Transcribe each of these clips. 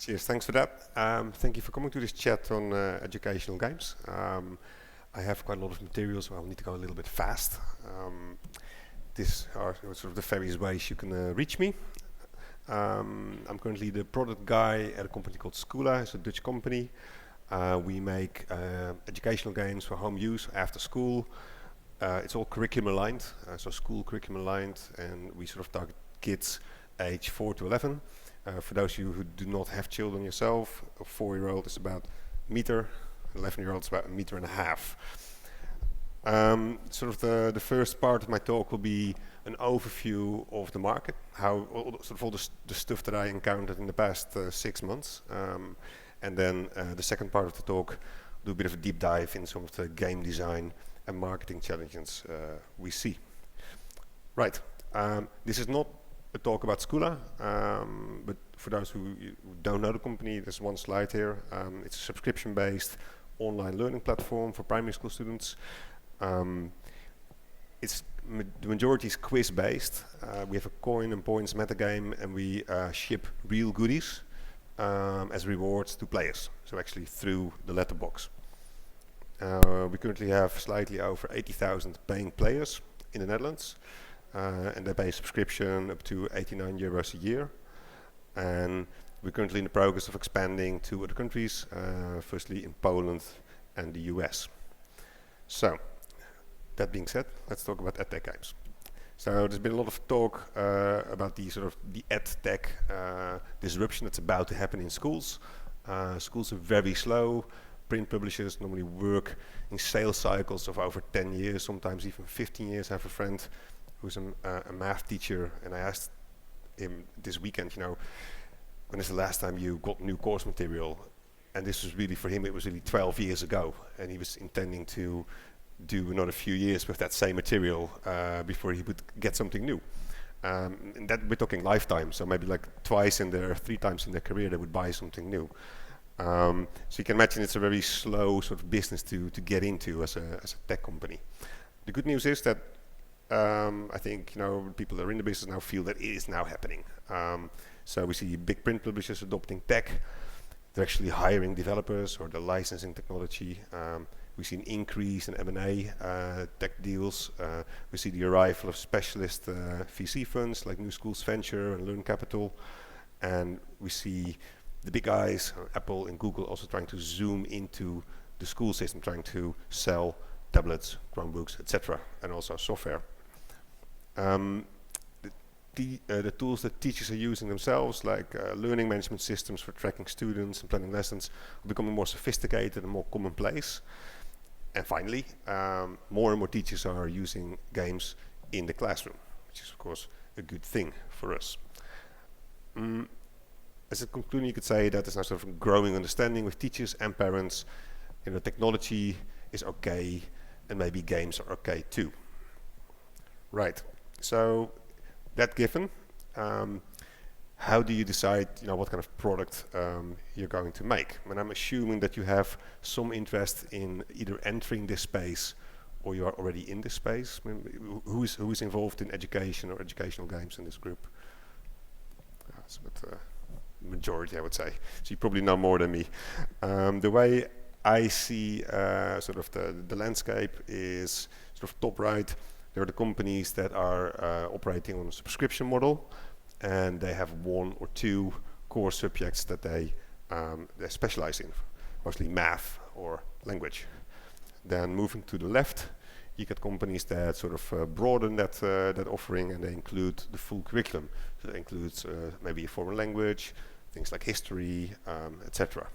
Cheers, thanks for that. Thank you for coming to this chat on educational games. I have quite a lot of material, so I'll need to go a little bit fast. These are sort of the various ways you can reach me. I'm currently the product guy at a company called Schoola. It's a Dutch company. We make educational games for home use after school. It's all curriculum aligned, so school curriculum aligned, and we sort of target kids age 4 to 11. For those of you who do not have children yourself, a 4-year-old is about a meter, 11-year-old is about 1.5 meters. Sort of the first part of my talk will be an overview of the market, how all the stuff that I encountered in the past 6 months, and then the second part of the talk do a bit of a deep dive in some of the game design and marketing challenges we see. Right, this is not a talk about Schoola, but for those who don't know the company, there's one slide here. It's a subscription-based online learning platform for primary school students. The majority is quiz-based. We have a coin and points metagame, and we ship real goodies as rewards to players, so actually through the letterbox. We currently have slightly over 80,000 paying players in the Netherlands. And they pay a subscription up to 89 euros a year. And we're currently in the progress of expanding to other countries, firstly in Poland and the US. So, that being said, let's talk about EdTech games. So there's been a lot of talk about the EdTech disruption that's about to happen in schools. Schools are very slow. Print publishers normally work in sales cycles of over 10 years, sometimes even 15 years. I have a friend who's a math teacher, and I asked him this weekend, when is the last time you got new course material? And this was really, for him, it was really 12 years ago, and he was intending to do another few years with that same material before he would get something new. And that we're talking lifetime, so maybe like 3 times in their career they would buy something new. So you can imagine it's a very slow sort of business to get into as a tech company. The good news is that I think people that are in the business now feel that it is now happening. So we see big print publishers adopting tech. They're actually hiring developers, or they're licensing technology. We see an increase in M&A tech deals. We see the arrival of specialist VC funds like New Schools Venture and Learn Capital. And we see the big guys, Apple and Google, also trying to zoom into the school system, trying to sell tablets, Chromebooks, etc., and also software. The tools that teachers are using themselves, like learning management systems for tracking students and planning lessons, are becoming more sophisticated and more commonplace. And finally, more and more teachers are using games in the classroom, which is of course a good thing for us. As a conclusion, you could say that there's now sort of a growing understanding with teachers and parents. Technology is okay, and maybe games are okay too. Right. So, that given, how do you decide, what kind of product you're going to make? And I'm assuming that you have some interest in either entering this space, or you are already in this space. Who is involved in education or educational games in this group? That's the majority, I would say. So you probably know more than me. The way I see sort of the landscape is sort of top right. There are the companies that are operating on a subscription model, and they have 1 or 2 core subjects that they specialize in, mostly math or language. Then moving to the left, you get companies that sort of broaden that offering, and they include the full curriculum. So that includes maybe a foreign language, things like history, etc.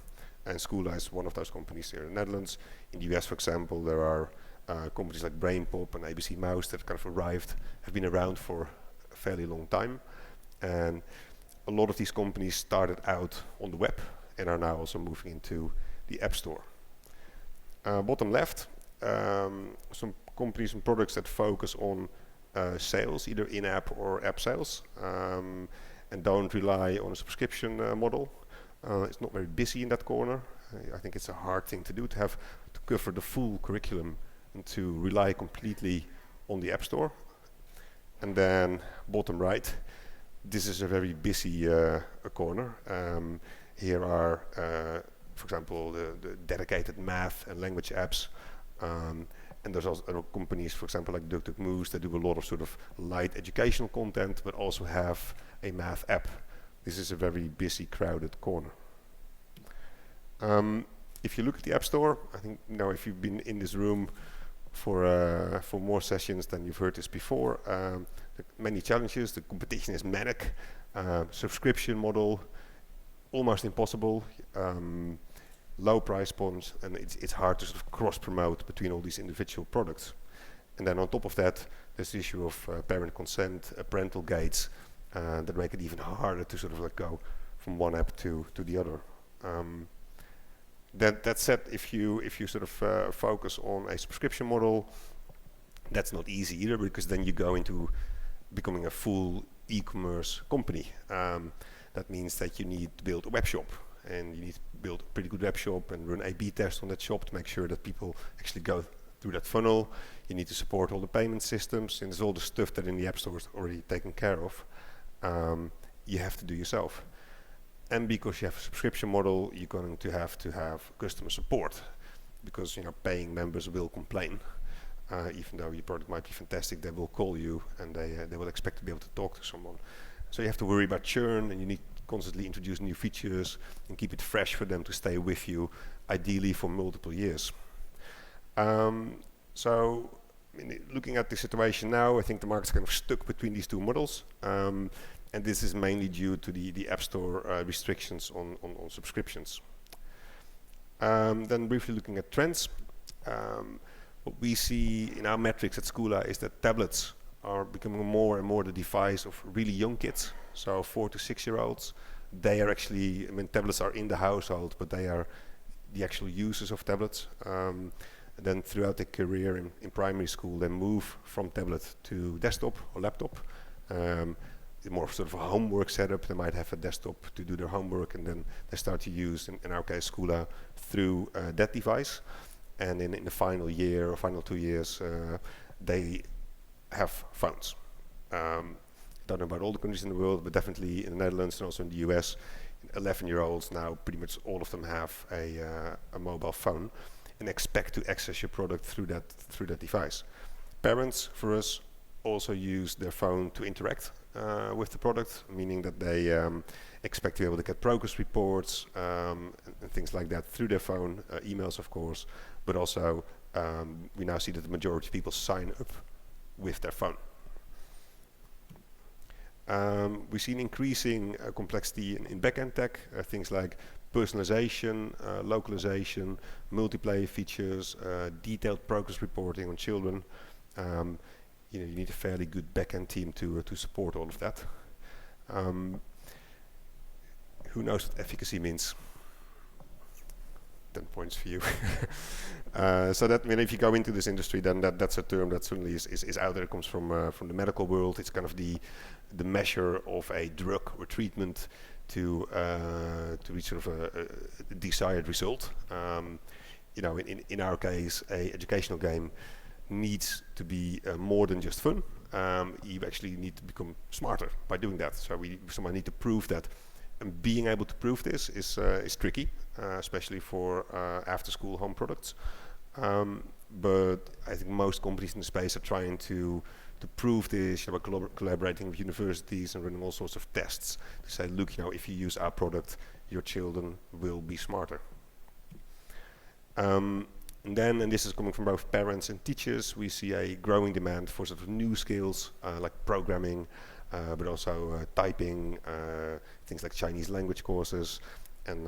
And Schoola is one of those companies here in the Netherlands. In the US, for example, there are companies like BrainPop and ABC Mouse that kind of have been around for a fairly long time. And a lot of these companies started out on the web and are now also moving into the App Store. Bottom left, some companies and products that focus on sales, either in-app or app sales, and don't rely on a subscription model. It's not very busy in that corner. I think it's a hard thing to do, to cover the full curriculum and to rely completely on the App Store. And then bottom right, this is a very busy corner. Here are, for example, the dedicated math and language apps. And there's also other companies, for example, like DuckDuckMoose, that do a lot of sort of light educational content, but also have a math app. This is a very busy, crowded corner. If you look at the App Store, I think if you've been in this room for more sessions than you've heard this before, many challenges. The competition is manic. Subscription model, almost impossible. Low price points, and it's hard to sort of cross-promote between all these individual products. And then on top of that, there's the issue of parent consent, parental gates, that make it even harder to sort of go from one app to the other. That said, if you sort of focus on a subscription model, that's not easy either, because then you go into becoming a full e-commerce company. That means that you need to build a web shop, and you need to build a pretty good web shop and run A/B tests on that shop to make sure that people actually go through that funnel. You need to support all the payment systems, and there's all the stuff that in the App Store is already taken care of. You have to do yourself. And because you have a subscription model, you're going to have customer support, because paying members will complain. Even though your product might be fantastic, they will call you and they will expect to be able to talk to someone. So you have to worry about churn, and you need to constantly introduce new features and keep it fresh for them to stay with you, ideally for multiple years. So looking at the situation now, I think the market's kind of stuck between these two models. And this is mainly due to the App Store restrictions on subscriptions. Then briefly looking at trends. What we see in our metrics at Schoola is that tablets are becoming more and more the device of really young kids, so 4 to 6 year olds. They are actually, tablets are in the household, but they are the actual users of tablets. Then throughout their career in primary school, they move from tablet to desktop or laptop. More sort of a homework setup. They might have a desktop to do their homework, and then they start to use, in our case, Schoola, through that device. And in the final year or final 2 years, they have phones. Don't know about all the countries in the world, but definitely in the Netherlands and also in the US, 11-year-olds now, pretty much all of them have a mobile phone and expect to access your product through that device. Parents, for us, also use their phone to interact with the product, meaning that they expect to be able to get progress reports and things like that through their phone, emails of course, but also we now see that the majority of people sign up with their phone. We see an increasing complexity in back-end tech, things like personalization, localization, multiplayer features, detailed progress reporting on children. You need a fairly good back-end team to support all of that. Who knows what efficacy means? 10 points for you. So that if you go into this industry, then that's a term that certainly is out there. It comes from the medical world. It's kind of the measure of a drug or treatment to reach sort of a desired result. In our case, a educational game needs to be more than just fun. You actually need to become smarter by doing that. So someone need to prove that, and being able to prove this is tricky, especially for after-school home products. But I think most companies in the space are trying to prove this by collaborating with universities and running all sorts of tests to say, look, if you use our product, your children will be smarter. And this is coming from both parents and teachers, we see a growing demand for sort of new skills like programming, but also typing, things like Chinese language courses, and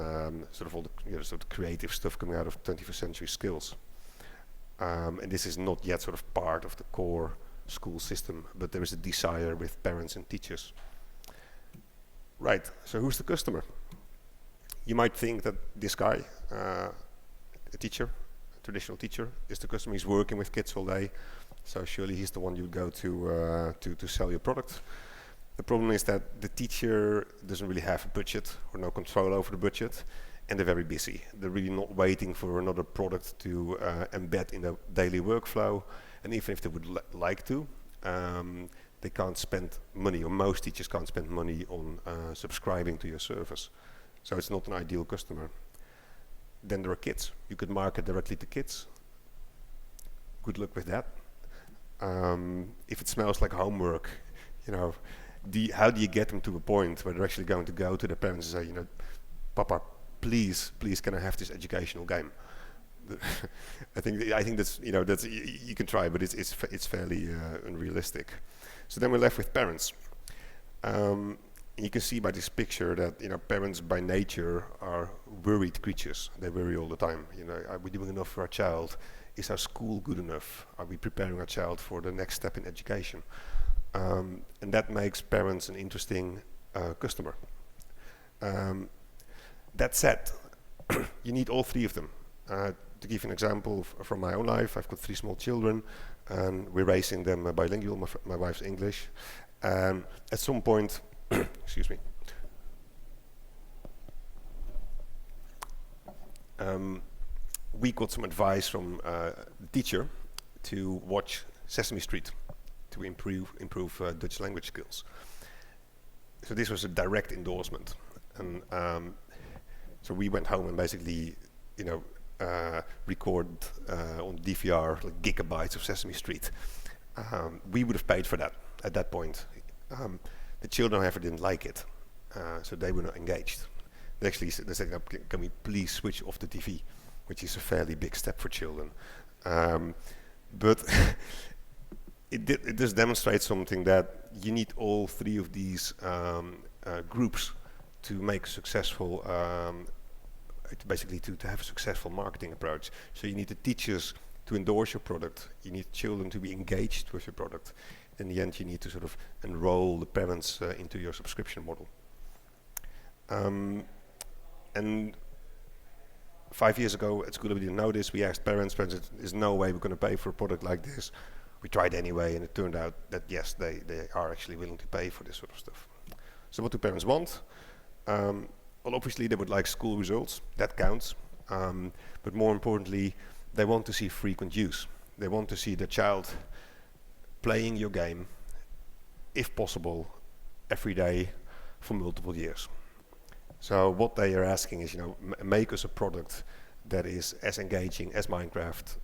sort of all the sort of creative stuff coming out of 21st century skills. And this is not yet sort of part of the core school system, but there is a desire with parents and teachers. Right, so who's the customer? You might think that this guy, a teacher, traditional teacher, is the customer. He's working with kids all day, so surely he's the one you'd go to sell your product. The problem is that the teacher doesn't really have a budget or no control over the budget, and they're very busy. They're really not waiting for another product to embed in their daily workflow, and even if they would like to, they can't spend money, or most teachers can't spend money on subscribing to your service. So it's not an ideal customer. Then there are kids. You could market directly to kids. Good luck with that. If it smells like homework, you know, how do you get them to a point where they're actually going to go to their parents and say, you know, Papa, please, can I have this educational game? I think that's, you know, that's you can try, but it's fairly unrealistic. So then we're left with parents. You can see by this picture that, you know, parents by nature are worried creatures. They worry all the time. You know, are we doing enough for our child? Is our school good enough? Are we preparing our child for the next step in education? And that makes parents an interesting customer. That said, you need all three of them. To give an example from my own life, I've got 3 small children, and we're raising them bilingual. My wife's English. At some point, excuse me. We got some advice from the teacher to watch Sesame Street to improve Dutch language skills. So this was a direct endorsement, and so we went home and basically, you know, record on DVR like gigabytes of Sesame Street. We would have paid for that at that point. The children, however, didn't like it, so they were not engaged. They said, "Can we please switch off the TV?" Which is a fairly big step for children. But it does demonstrate something, that you need all 3 of these groups to make successful, basically to have a successful marketing approach. So you need the teachers to endorse your product. You need children to be engaged with your product. In the end, you need to sort of enroll the parents into your subscription model. And 5 years ago at school, we didn't know this. We asked parents, there's no way we're going to pay for a product like this. We tried anyway, and it turned out that yes, they are actually willing to pay for this sort of stuff. So what do parents want? Well, obviously they would like school results. That counts. But more importantly, they want to see frequent use. They want to see the child playing your game, if possible, every day for multiple years. So what they are asking is, you know, make us a product that is as engaging as Minecraft,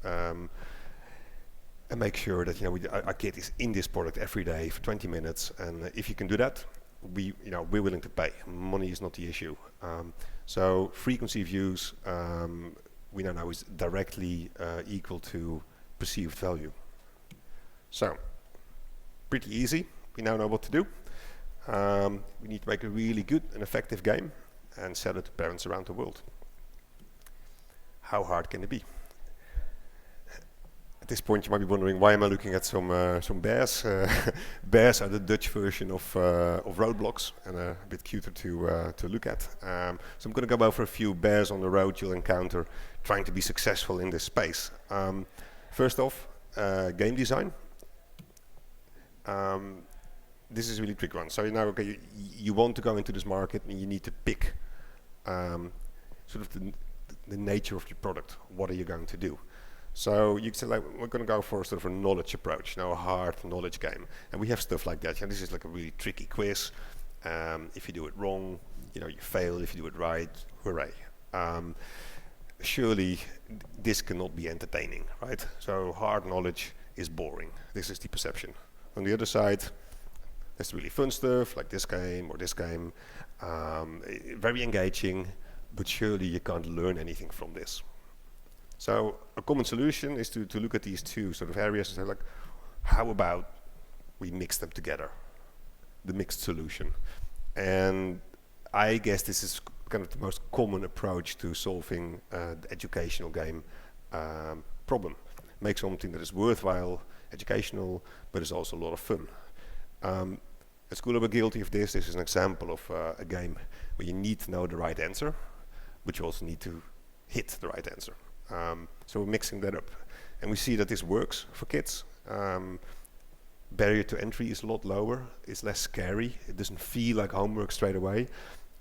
and make sure that, you know, our kid is in this product every day for 20 minutes. And if you can do that, we're willing to pay. Money is not the issue. So frequency of use, we now know is directly equal to perceived value. So pretty easy. We now know what to do. We need to make a really good and effective game and sell it to parents around the world. How hard can it be? At this point, you might be wondering, why am I looking at some bears? Bears are the Dutch version of roadblocks, and a bit cuter to look at. So I'm going to go over a few bears on the road you'll encounter trying to be successful in this space. First off, game design. This is a really tricky one. So now, okay, you want to go into this market, and you need to pick sort of the nature of your product. What are you going to do? So you can say, like, we're going to go for sort of a knowledge approach, now a hard knowledge game, and we have stuff like that. And this is like a really tricky quiz. If you do it wrong, you know, you fail. If you do it right, hooray! Surely this cannot be entertaining, right? So hard knowledge is boring. This is the perception. On the other side, there's really fun stuff like this game or this game, very engaging, but surely you can't learn anything from this. So a common solution is to look at these 2 sort of areas and say, like, how about we mix them together, the mixed solution? And I guess this is kind of the most common approach to solving the educational game problem. Make something that is worthwhile, educational, but is also a lot of fun. At school, we're guilty of this. This is an example of a game where you need to know the right answer, but you also need to hit the right answer. So we're mixing that up. And we see that this works for kids. Barrier to entry is a lot lower. It's less scary. It doesn't feel like homework straight away.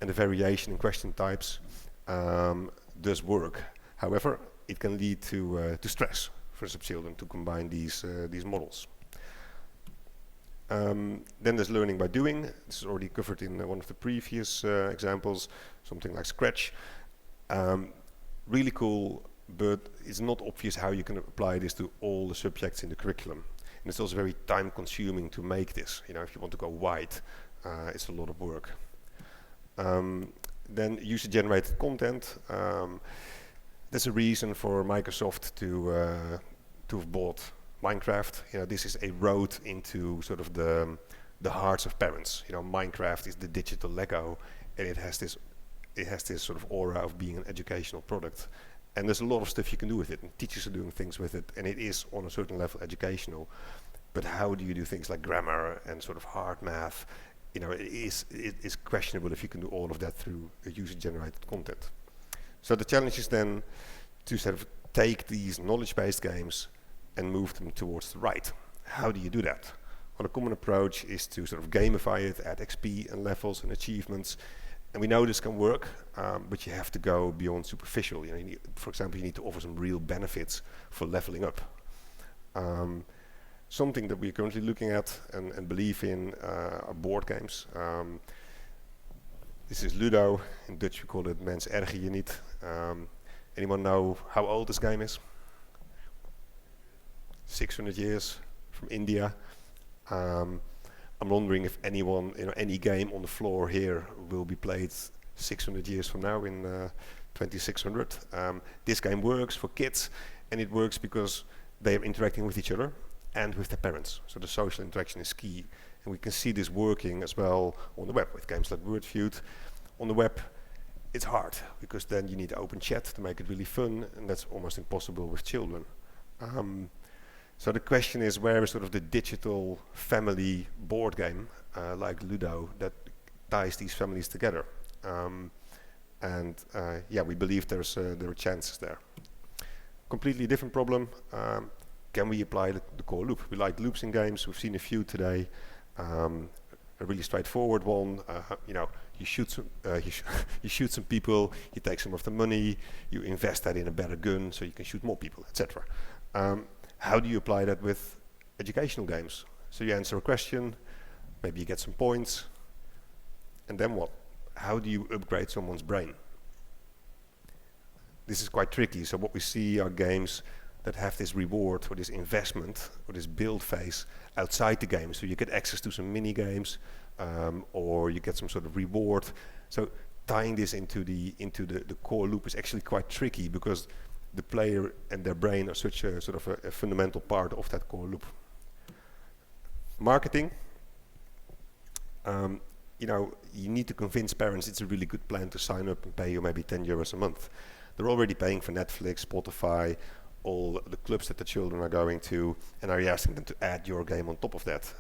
And the variation in question types does work. However, it can lead to stress for some children to combine these models. Then there's learning by doing. This is already covered in one of the previous examples, something like Scratch. Really cool, but it's not obvious how you can apply this to all the subjects in the curriculum. And it's also very time consuming to make this. You know, if you want to go wide, it's a lot of work. Then user generated content. There's a reason for Microsoft to have bought Minecraft. You know, this is a road into sort of the hearts of parents. You know, Minecraft is the digital Lego, and it has this sort of aura of being an educational product. And there's a lot of stuff you can do with it, and teachers are doing things with it, and it is on a certain level educational. But how do you do things like grammar and sort of hard math? You know, it is questionable if you can do all of that through user-generated content. So the challenge is then to sort of take these knowledge-based games and move them towards the right. How do you do that? Well, a common approach is to sort of gamify it, add XP and levels and achievements. And we know this can work, but you have to go beyond superficial. You know, for example, you need to offer some real benefits for leveling up. Something that we're currently looking at and believe in are board games. This is Ludo. In Dutch we call it Mens erger je niet. Anyone know how old this game is? 600 years, from India. I'm wondering if anyone, you know, any game on the floor here will be played 600 years from now in 2600. This game works for kids, and it works because they are interacting with each other and with their parents. So the social interaction is key. And we can see this working as well on the web with games like Wordfeud. On the web, it's hard because then you need open chat to make it really fun, and that's almost impossible with children. So the question is, where is sort of the digital family board game like Ludo that ties these families together? Yeah, we believe there are chances there. Completely different problem. Can we apply the core loop? We like loops in games. We've seen a few today. A really straightforward one. You know, you shoot some people. You take some of the money. You invest that in a better gun so you can shoot more people, etc. How do you apply that with educational games? So you answer a question, maybe you get some points, and then what? How do you upgrade someone's brain? This is quite tricky. So what we see are games that have this reward or this investment or this build phase outside the game. So you get access to some mini games, or you get some sort of reward. So tying this into the core loop is actually quite tricky because the player and their brain are such a sort of a fundamental part of that core loop. Marketing. You know, you need to convince parents it's a really good plan to sign up and pay you maybe 10 euros a month. They're already paying for Netflix, Spotify, all the clubs that the children are going to, and are you asking them to add your game on top of that?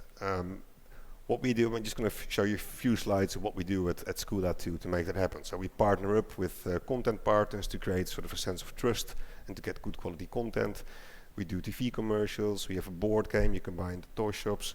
What we do, I'm just going to show you a few slides of what we do at School to make that happen. So we partner up with content partners to create sort of a sense of trust and to get good quality content. We do TV commercials, we have a board game you can buy in the toy shops.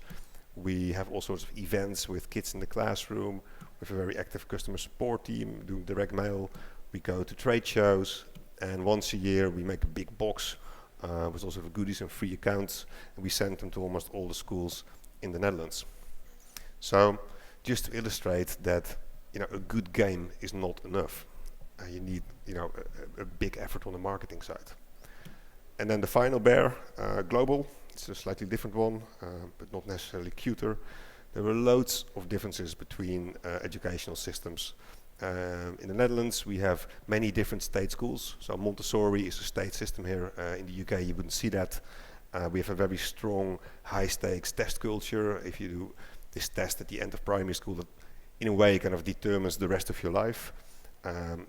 We have all sorts of events with kids in the classroom. We have a very active customer support team doing direct mail. We go to trade shows, and once a year we make a big box with also the goodies and free accounts, and we send them to almost all the schools in the Netherlands. So just to illustrate that, you know, a good game is not enough. You need, you know, a big effort on the marketing side. And then the final bear, global. It's a slightly different one, but not necessarily cuter. There are loads of differences between educational systems. In the Netherlands, we have many different state schools. So Montessori is a state system here. In the UK, you wouldn't see that. We have a very strong, high-stakes test culture. If you do this test at the end of primary school, that in a way kind of determines the rest of your life.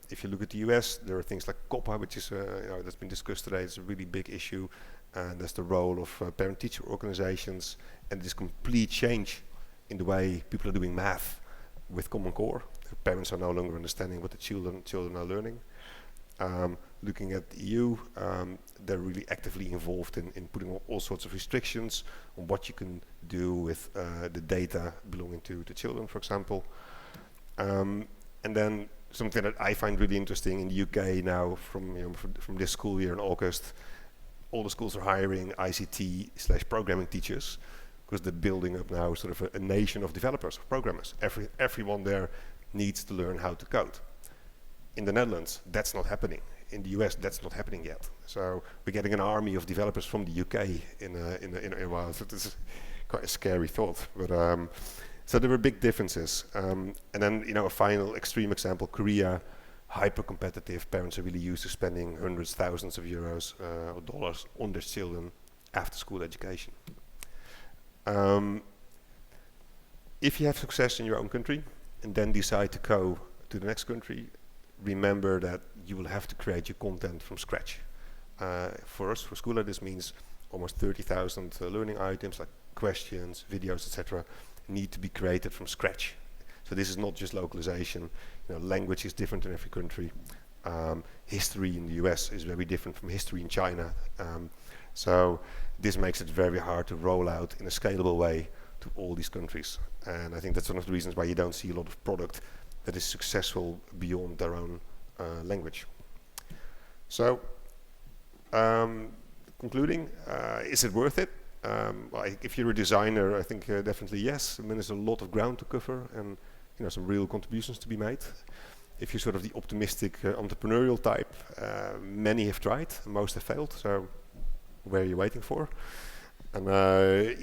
If you look at the US, there are things like COPPA, which is you know, that's been discussed today. It's a really big issue, and that's the role of parent-teacher organizations, and this complete change in the way people are doing math with Common Core. The parents are no longer understanding what the children are learning. Looking at the EU, they're really actively involved in putting all sorts of restrictions on what you can do with the data belonging to the children, for example. And then something that I find really interesting in the UK now, from this school year in August, all the schools are hiring ICT/programming teachers, because they're building up now sort of a nation of developers, of programmers. Everyone there needs to learn how to code. In the Netherlands, that's not happening. In the US, that's not happening yet. So we're getting an army of developers from the UK in a while. So this is quite a scary thought. But so there were big differences. And then, you know, a final extreme example: Korea, hyper-competitive. Parents are really used to spending hundreds, thousands of euros or dollars on their children after-school education. If you have success in your own country and then decide to go to the next country, remember that you will have to create your content from scratch. For us, for Schooler, this means almost 30,000 learning items like questions, videos, etc. need to be created from scratch. So this is not just localization. You know, language is different in every country. History in the US is very different from history in China. So this makes it very hard to roll out in a scalable way to all these countries. And I think that's one of the reasons why you don't see a lot of product that is successful beyond their own language. So, concluding, is it worth it? If you're a designer, I think definitely yes. I mean, there's a lot of ground to cover and, you know, some real contributions to be made. If you're sort of the optimistic entrepreneurial type, many have tried, most have failed. So, where are you waiting for? And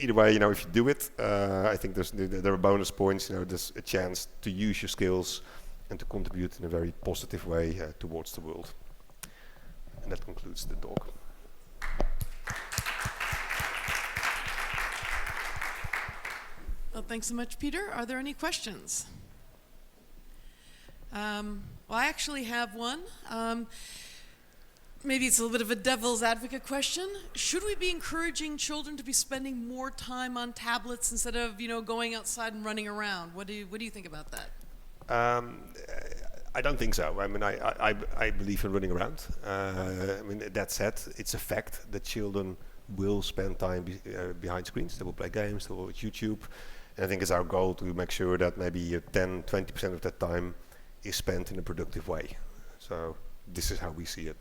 either way, you know, if you do it, I think there are bonus points. You know, there's a chance to use your skills and to contribute in a very positive way towards the world. And that concludes the talk. Well, thanks so much, Peter. Are there any questions? Well, I actually have one. Maybe it's a little bit of a devil's advocate question. Should we be encouraging children to be spending more time on tablets instead of, you know, going outside and running around? What do you think about that? I don't think so. I mean, I believe in running around. I mean, that said, it's a fact that children will spend time behind screens. They will play games, they will watch YouTube. And I think it's our goal to make sure that maybe 10-20% of that time is spent in a productive way. So this is how we see it.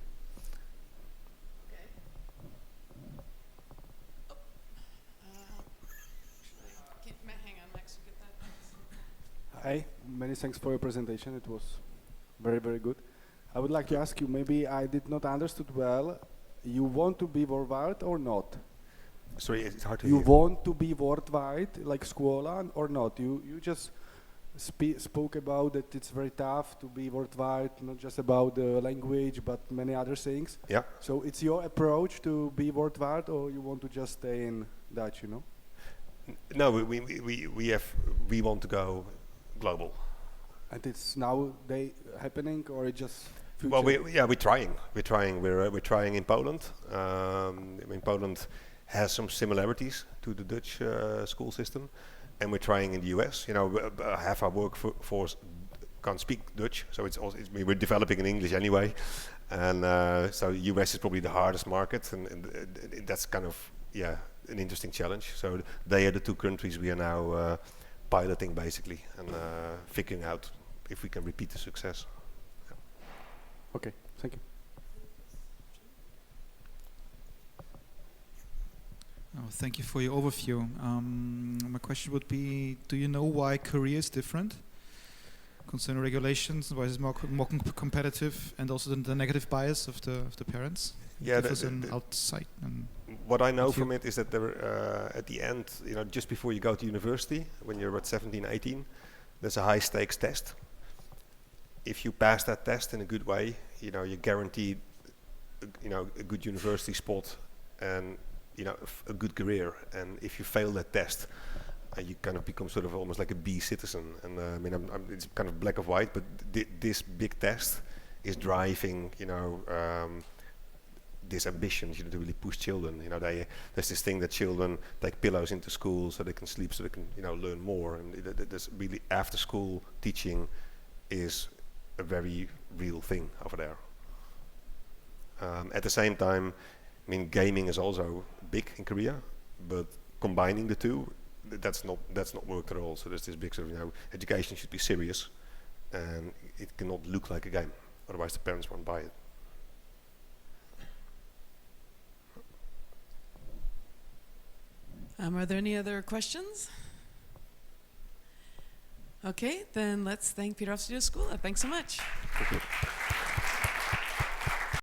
Hi, many thanks for your presentation. It was very, very good. I would like to ask you, maybe I did not understood well, you want to be worldwide or not? Sorry, it's hard to You hear. want to be worldwide, like Scuola, or not? You just spoke about that it's very tough to be worldwide, not just about the language, but many other things. Yeah. So it's your approach to be worldwide, or you want to just stay in Dutch, you know? No, we want to go global. And it's now happening, or it just future? Well, we're trying. We're trying in Poland. I mean, Poland has some similarities to the Dutch school system, and we're trying in the US. You know, half our workforce can't speak Dutch, so we're developing in English anyway, and so US is probably the hardest market, and that's kind of an interesting challenge. So they are the two countries we are now piloting basically, and figuring out if we can repeat the success. Yeah. Okay, thank you. Oh, thank you for your overview. My question would be, do you know why Korea is different concerning regulations? Why is it more competitive, and also the negative bias of the parents? Yeah, outside. What I know from it is that there, at the end, you know, just before you go to university, when you're at 17, 18, there's a high stakes test. If you pass that test in a good way, you know, you're guaranteed, you know, a good university spot and, you know, a good career. And if you fail that test, you kind of become sort of almost like a B citizen. And I mean, it's kind of black or white, but this big test is driving, you know, this ambition, you know, to really push children. You know, there's this thing that children take pillows into school so they can sleep, so they can, you know, learn more. And there's really after school teaching is a very real thing over there. At the same time, I mean, gaming is also big in Korea, but combining the two, that's not worked at all. So there's this big sort of, you know, education should be serious, and it cannot look like a game. Otherwise, the parents won't buy it. Are there any other questions? Okay, then let's thank Peter Hofstede School. Thanks so much. Thank you.